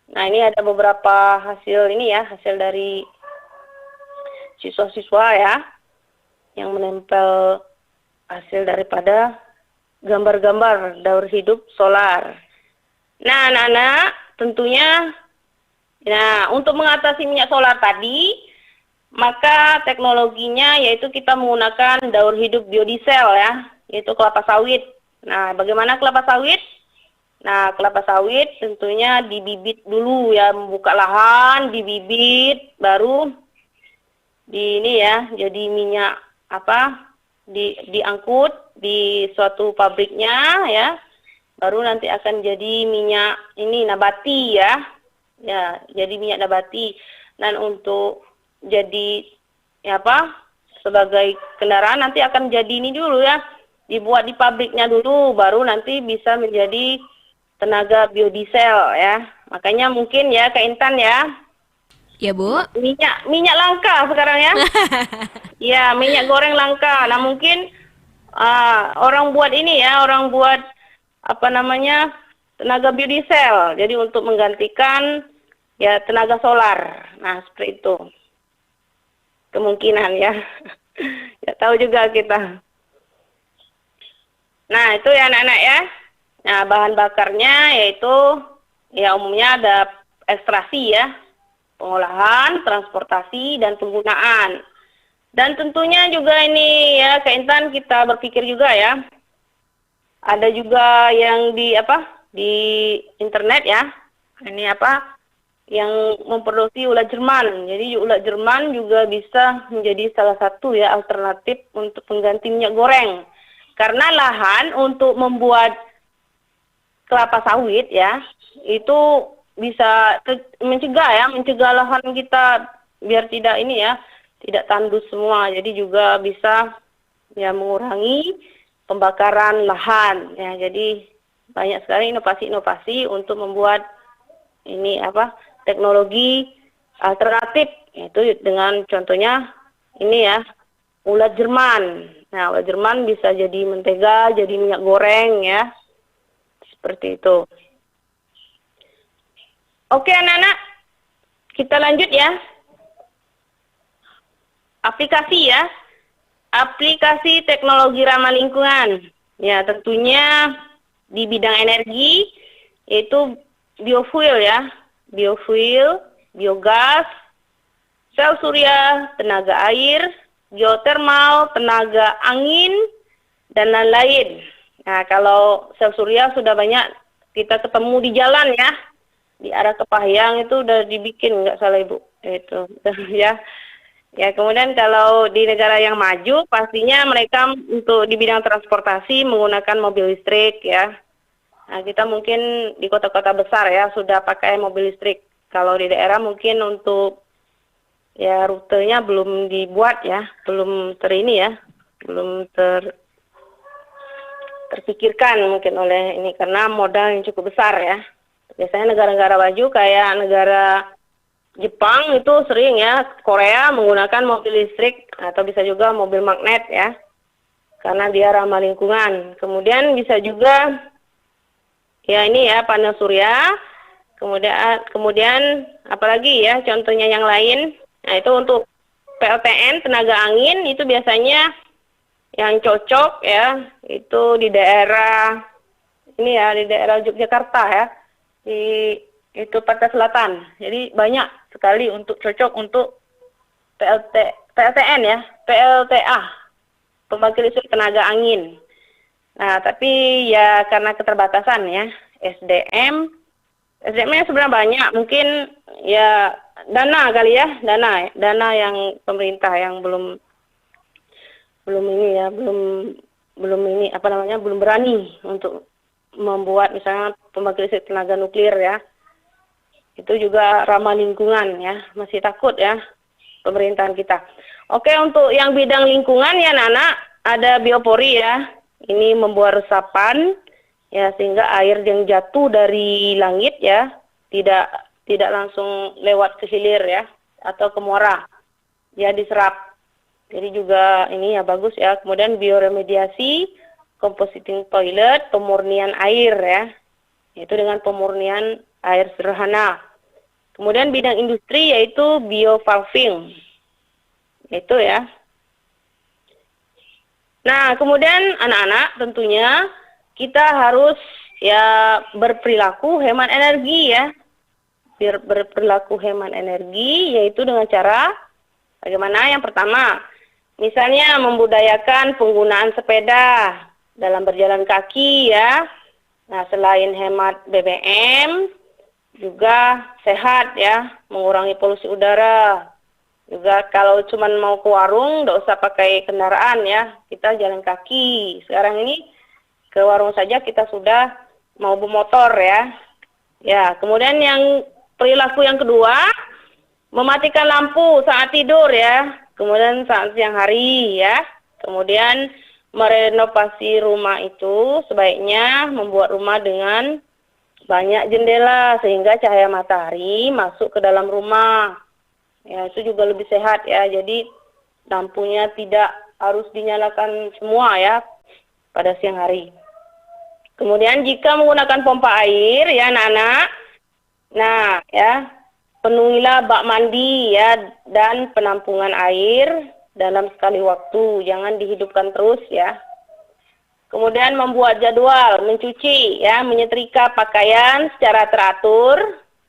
Nah ini ada beberapa hasil hasil dari siswa-siswa ya, yang menempel hasil daripada gambar-gambar daur hidup solar. Nah anak-anak tentunya, untuk mengatasi minyak solar tadi, Maka teknologinya yaitu kita menggunakan daur hidup biodiesel ya, yaitu kelapa sawit. Nah, bagaimana kelapa sawit? Nah, kelapa sawit tentunya dibibit dulu ya, membuka lahan, dibibit, baru di ini ya, jadi minyak diangkut di suatu pabriknya ya, baru nanti akan jadi minyak ini nabati ya, jadi minyak nabati. Dan untuk jadi sebagai kendaraan nanti akan jadi ini dulu ya, dibuat di pabriknya dulu, baru nanti bisa menjadi tenaga biodiesel ya. Makanya mungkin ya Kak Intan ya. Ya Bu. Minyak langka sekarang ya. Ya, minyak goreng langka. Nah, mungkin orang buat ini ya, orang buat tenaga biodiesel. Jadi untuk menggantikan ya tenaga solar. Nah, seperti itu. Kemungkinan ya. Ya tahu juga kita. Nah, itu ya anak-anak ya. Nah, bahan bakarnya yaitu ya umumnya ada ekstraksi ya, pengolahan, transportasi, dan penggunaan. Dan tentunya juga ini ya, Kak Intan, kita berpikir juga ya, ada juga yang di internet ya, ini yang memproduksi ulat Jerman. Jadi ulat Jerman juga bisa menjadi salah satu ya alternatif untuk pengganti minyak goreng. Karena lahan untuk membuat kelapa sawit ya, itu bisa mencegah lahan kita biar tidak tidak tandus semua. Jadi juga bisa ya mengurangi pembakaran lahan ya. Jadi banyak sekali inovasi-inovasi untuk membuat teknologi alternatif, yaitu dengan contohnya ini ya, ulat Jerman. Nah, ulat Jerman bisa jadi mentega, jadi minyak goreng ya. Seperti itu. Oke anak-anak, kita lanjut ya. Aplikasi ya. Aplikasi teknologi ramah lingkungan. Ya, tentunya di bidang energi, yaitu biofuel ya. Biofuel, biogas, sel surya, tenaga air, geotermal, tenaga angin, dan lain-lain. Nah, kalau sel surya sudah banyak kita ketemu di jalan ya, di arah Kepahyang itu udah dibikin, nggak salah Ibu, itu ya. Ya, kemudian kalau di negara yang maju, pastinya mereka untuk di bidang transportasi menggunakan mobil listrik ya. Nah, kita mungkin di kota-kota besar ya sudah pakai mobil listrik. Kalau di daerah mungkin untuk ya rutenya belum dibuat ya, belum terpikirkan mungkin oleh ini karena modal yang cukup besar ya. Biasanya negara-negara maju kayak negara Jepang itu sering ya, Korea menggunakan mobil listrik atau bisa juga mobil magnet ya, karena dia ramah lingkungan. Kemudian bisa juga ya ini ya panel surya, kemudian apalagi ya contohnya yang lain. Nah, itu untuk PLTN tenaga angin itu biasanya yang cocok ya, itu di daerah ini ya, di daerah Yogyakarta ya, itu Pantai Selatan. Jadi banyak sekali cocok untuk PLTN ya, PLTA, pembangkit listrik tenaga angin. Nah, tapi ya karena keterbatasan ya, SDM-nya sebenarnya banyak, mungkin ya dana kali ya, dana yang pemerintah yang belum berani untuk membuat misalnya pembangkit listrik tenaga nuklir ya. Itu juga ramah lingkungan ya, masih takut ya pemerintahan kita. Oke, untuk yang bidang lingkungan ya Nana, ada biopori ya. Ini membuat resapan ya sehingga air yang jatuh dari langit ya tidak langsung lewat ke hilir ya atau ke muara. Ya diserap. Jadi juga ini ya bagus ya. Kemudian bioremediasi, compositing toilet, pemurnian air ya. Itu dengan pemurnian air sederhana. Kemudian bidang industri yaitu biovalving. Itu ya. Nah, kemudian anak-anak tentunya kita harus ya berperilaku hemat energi ya. Berperilaku hemat energi yaitu dengan cara Bagaimana? Yang pertama, misalnya membudayakan penggunaan sepeda dalam berjalan kaki ya. Nah, selain hemat BBM, juga sehat ya, mengurangi polusi udara. Juga kalau cuma mau ke warung, nggak usah pakai kendaraan ya, kita jalan kaki. Sekarang ini ke warung saja kita sudah mau bermotor ya. Ya, kemudian yang perilaku yang kedua, mematikan lampu saat tidur ya, kemudian saat siang hari ya. Kemudian merenovasi rumah itu sebaiknya membuat rumah dengan banyak jendela sehingga cahaya matahari masuk ke dalam rumah. Ya, itu juga lebih sehat ya. Jadi lampunya tidak harus dinyalakan semua ya pada siang hari. Kemudian jika menggunakan pompa air ya anak-anak, nah ya, penuhilah bak mandi ya dan penampungan air dalam sekali waktu, jangan dihidupkan terus ya. Kemudian membuat jadwal mencuci ya, menyetrika pakaian secara teratur.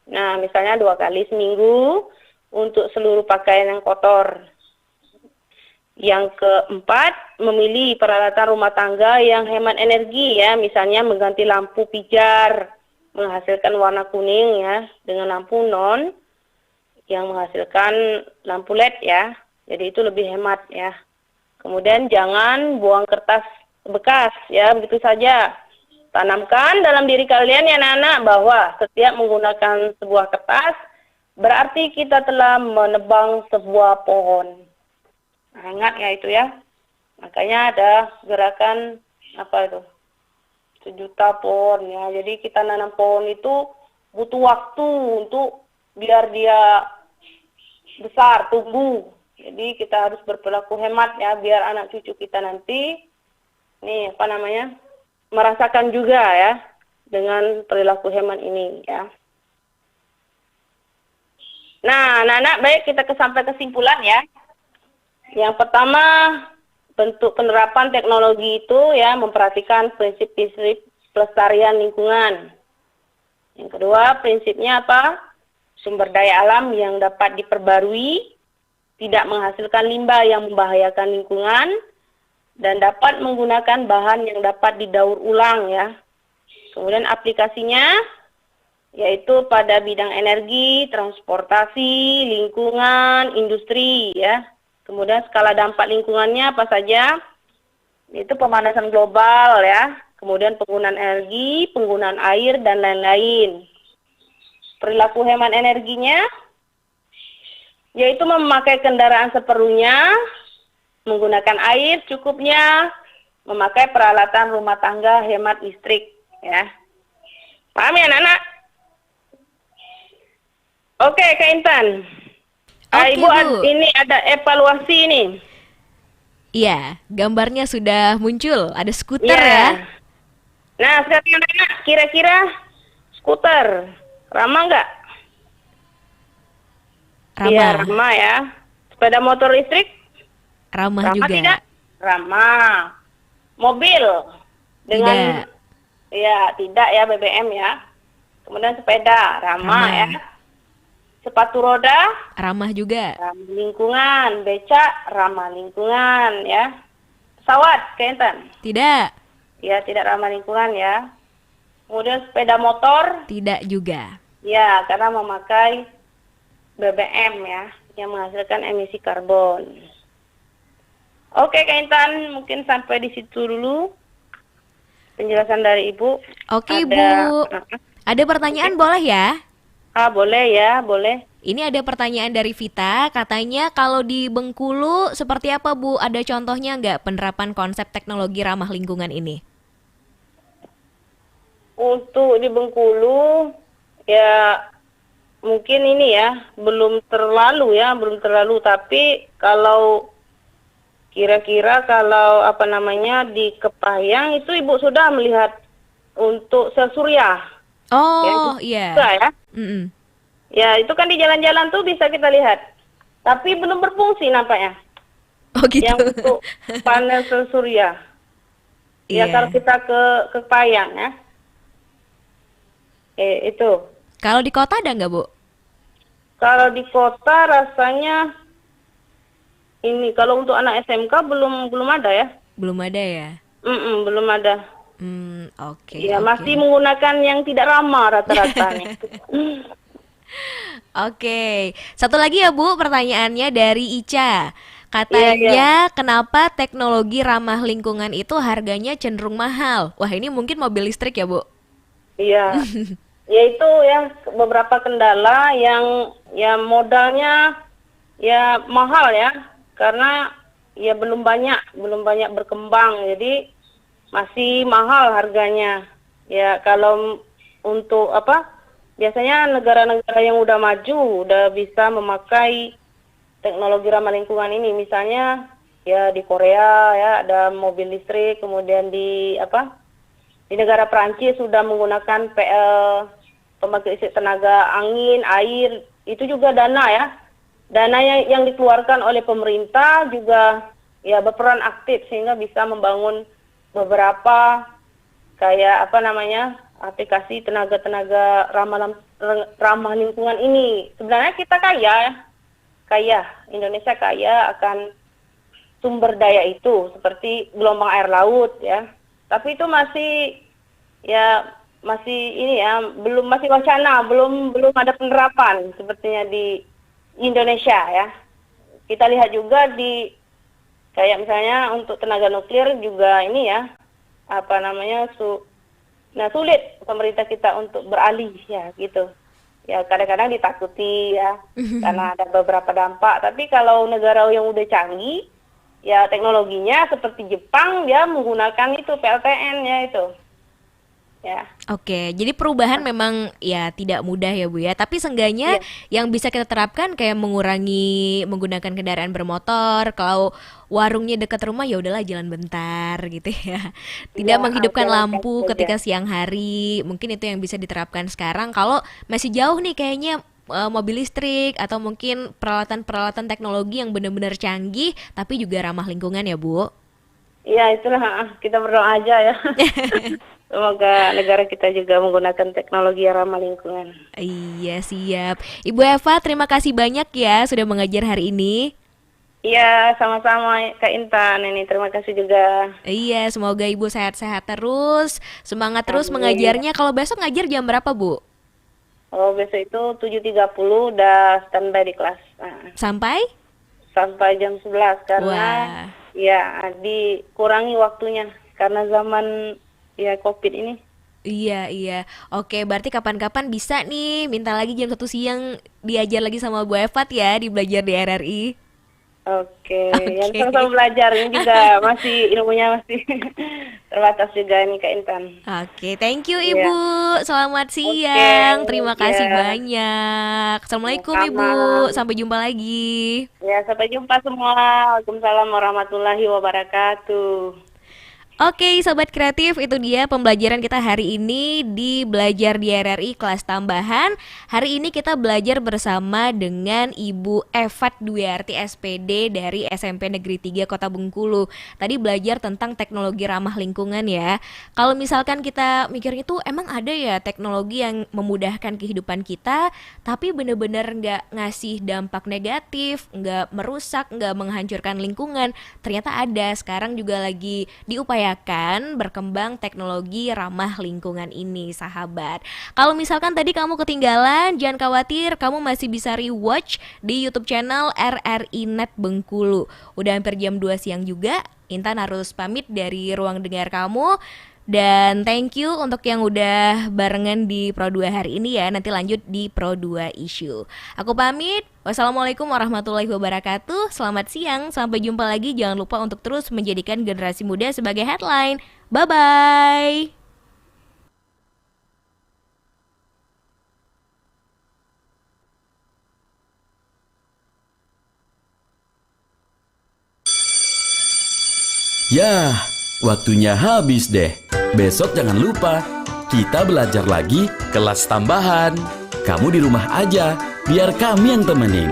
Nah, misalnya 2 kali seminggu untuk seluruh pakaian yang kotor. Yang keempat, memilih peralatan rumah tangga yang hemat energi ya, misalnya mengganti lampu pijar menghasilkan warna kuning ya dengan lampu non yang menghasilkan lampu LED ya. Jadi itu lebih hemat ya. Kemudian jangan buang kertas bekas ya, begitu saja. Tanamkan dalam diri kalian ya anak-anak bahwa setiap menggunakan sebuah kertas berarti kita telah menebang sebuah pohon. Nah, ingat ya itu ya. Makanya ada gerakan apa itu? 1 juta pohon ya. Jadi kita nanam pohon itu butuh waktu untuk biar dia besar, tumbuh. Jadi kita harus berperilaku hemat ya biar anak cucu kita nanti merasakan juga ya dengan perilaku hemat ini ya. Nah, anak-anak baik kita sampai kesimpulan ya. Yang pertama, bentuk penerapan teknologi itu ya memperhatikan prinsip-prinsip pelestarian lingkungan. Yang kedua, prinsipnya apa? Sumber daya alam yang dapat diperbarui, tidak menghasilkan limbah yang membahayakan lingkungan, dan dapat menggunakan bahan yang dapat didaur ulang ya. Kemudian aplikasinya yaitu pada bidang energi, transportasi, lingkungan, industri ya. Kemudian skala dampak lingkungannya apa saja? Itu pemanasan global ya. Kemudian penggunaan energi, penggunaan air dan lain-lain. Perilaku hemat energinya yaitu memakai kendaraan seperlunya, menggunakan air cukupnya, memakai peralatan rumah tangga hemat listrik ya. Paham ya anak-anak? Oke, Kak Intan. Oke, Ibu, Bu. ini ada evaluasi ini. Iya, gambarnya sudah muncul. Ada skuter Iya. ya. Nah, sekarang anak kira-kira skuter ramah nggak? Iya, Ramah. ramah ya. Sepeda motor listrik? Ramah juga. Tidak? Ramah. Mobil dengan Tidak. ya tidak ya BBM ya. Kemudian sepeda ramah Ramah. ya. Sepatu roda Ramah juga. ramah lingkungan, becak ramah lingkungan ya. Pesawat, Kenten. Tidak. Ya, tidak ramah lingkungan ya. Kemudian sepeda motor, Tidak juga. ya karena memakai BBM ya, yang menghasilkan emisi karbon. Oke, Kak Intan, mungkin sampai di situ dulu penjelasan dari Ibu. Oke, Ada- Bu. Ada pertanyaan boleh ya? Boleh ya, boleh. Ini ada pertanyaan dari Vita, katanya kalau di Bengkulu seperti apa Bu? Ada contohnya nggak penerapan konsep teknologi ramah lingkungan ini? Untuk di Bengkulu, ya mungkin ini ya, belum terlalu, tapi kalau kira-kira kalau di Kepayang itu Ibu sudah melihat untuk sel surya. Oh, itu iya. juga ya. Mm-mm. Ya, itu kan di jalan-jalan tuh bisa kita lihat. Tapi belum berfungsi nampaknya. Oh gitu. Yang untuk panel sel surya. Ya, Iya. kalau kita ke Kepayang ya. Itu. Kalau di kota ada nggak Bu? Kalau di kota rasanya ini kalau untuk anak SMK belum ada ya. Belum ada ya? Belum ada. Oke. Ya, oke. masih menggunakan yang tidak ramah rata-rata nih. Oke, satu lagi ya Bu, pertanyaannya dari Ica. Iya, Katanya kenapa teknologi ramah lingkungan itu harganya cenderung mahal? Wah ini mungkin mobil listrik ya Bu? Iya. Ya itu ya beberapa kendala yang ya modalnya ya mahal ya. Karena ya belum banyak berkembang. Jadi masih mahal harganya. Ya kalau untuk biasanya negara-negara yang udah maju udah bisa memakai teknologi ramah lingkungan ini. Misalnya ya di Korea ya ada mobil listrik, kemudian di negara Prancis sudah menggunakan PL, pembangkit listrik tenaga angin, air, itu juga dana ya. Dana yang dikeluarkan oleh pemerintah juga ya berperan aktif sehingga bisa membangun beberapa kayak aplikasi tenaga ramah lingkungan ini. Sebenarnya kita kaya, Indonesia kaya akan sumber daya itu seperti gelombang air laut ya. Tapi itu masih masih wacana, belum ada penerapan sepertinya di Indonesia ya. Kita lihat juga di kayak misalnya untuk tenaga nuklir juga ini ya, sulit pemerintah kita untuk beralih ya gitu. Ya kadang-kadang ditakuti ya karena ada beberapa dampak. Tapi kalau negara yang udah canggih ya teknologinya seperti Jepang, dia menggunakan itu PLTN ya itu. Ya. Oke, jadi perubahan memang ya tidak mudah ya Bu ya. Tapi seenggaknya yang bisa kita terapkan kayak mengurangi menggunakan kendaraan bermotor. Kalau warungnya dekat rumah ya udahlah jalan bentar gitu ya. Tidak menghidupkan lampu ketika siang hari. Mungkin itu yang bisa diterapkan sekarang. Kalau masih jauh nih kayaknya mobil listrik atau mungkin peralatan-peralatan teknologi yang benar-benar canggih tapi juga ramah lingkungan ya Bu. Iya itulah kita berdoa aja ya. Semoga negara kita juga menggunakan teknologi yang ramah lingkungan. Iya siap. Ibu Eva terima kasih banyak ya sudah mengajar hari ini. Iya sama-sama Kak Intan ini terima kasih juga. Iya semoga Ibu sehat-sehat terus. Semangat terus mengajarnya. Kalau besok ngajar jam berapa Bu? Oh besok itu 7.30 udah standby di kelas. Sampai jam 11 karena ya dikurangi waktunya karena zaman ya COVID ini. Iya. Oke, berarti kapan-kapan bisa nih minta lagi jam 1 siang diajar lagi sama Bu Evat ya di Belajar di RRI. Oke. Yang sama-sama belajar ini juga ilmunya masih terbatas juga nih Kak Intan. Oke, thank you Ibu. Selamat siang. Terima kasih Iya. banyak. Assalamualaikum Sama. Ibu. Sampai jumpa lagi. Ya sampai jumpa semua. Waalaikumsalam warahmatullahi wabarakatuh. Oke, Sobat Kreatif, itu dia pembelajaran kita hari ini di Belajar di RRI kelas tambahan. Hari ini kita belajar bersama dengan Ibu Evat Dwiarti SPD dari SMP Negeri 3 Kota Bengkulu. Tadi belajar tentang teknologi ramah lingkungan ya. Kalau misalkan kita mikirnya tuh emang ada ya teknologi yang memudahkan kehidupan kita, tapi bener-bener nggak ngasih dampak negatif, nggak merusak, nggak menghancurkan lingkungan. Ternyata ada, sekarang juga lagi diupayakan berkembang teknologi ramah lingkungan ini, sahabat. Kalau misalkan tadi kamu ketinggalan, jangan khawatir, kamu masih bisa rewatch di YouTube channel RRI Net Bengkulu. Udah hampir jam 2 siang juga, Intan harus pamit dari ruang dengar kamu. Dan thank you untuk yang udah barengan di Pro 2 hari ini ya. Nanti lanjut di Pro 2 Issue. Aku pamit. Wassalamualaikum warahmatullahi wabarakatuh. Selamat siang. Sampai jumpa lagi. Jangan lupa untuk terus menjadikan generasi muda sebagai headline. Bye-bye. Yah, waktunya habis deh. Besok jangan lupa, kita belajar lagi kelas tambahan. Kamu di rumah aja, biar kami yang temenin.